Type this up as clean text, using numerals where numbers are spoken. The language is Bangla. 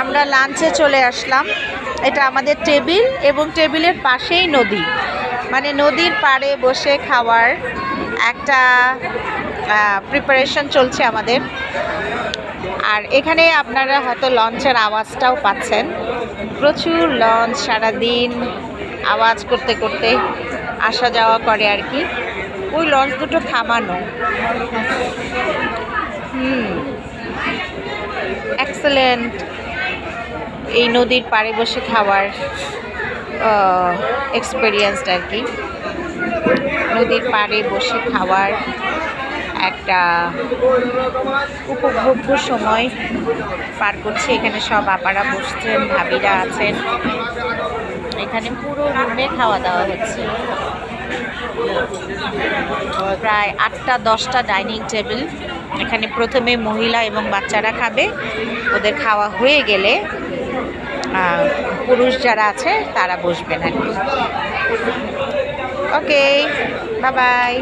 আমরা লাঞ্চে চলে আসলাম। এটা আমাদের টেবিল এবং টেবিলের পাশেই নদী, মানে নদীর পাড়ে বসে খাওয়ার একটা প্রিপারেশন চলছে আমাদের। আর এখানে আপনারা হয়তো লঞ্চের আওয়াজটাও পাচ্ছেন, প্রচুর লঞ্চ সারাদিন আওয়াজ করতে করতে আসা যাওয়া করে আর কি। ওই লঞ্চ দুটো থামানো। এক্সেলেন্ট এই নদীর পাড়ে বসে খাওয়ার এক্সপেরিয়েন্সড আর কি। নদীর পাড়ে বসে খাওয়ার একটা উপভোগ্য সময় পার করছে। এখানে সব আপারা বসছেন, ভাবিরা আছেন। এখানে পুরো রুমে খাওয়া দাওয়া হচ্ছে। প্রায় 8-10টা ডাইনিং টেবিল। এখানে প্রথমে মহিলা এবং বাচ্চারা খাবে, ওদের খাওয়া হয়ে গেলে পুরুষ যারা আছে তারা বসবেন আর কি। ওকে, বাই বাই।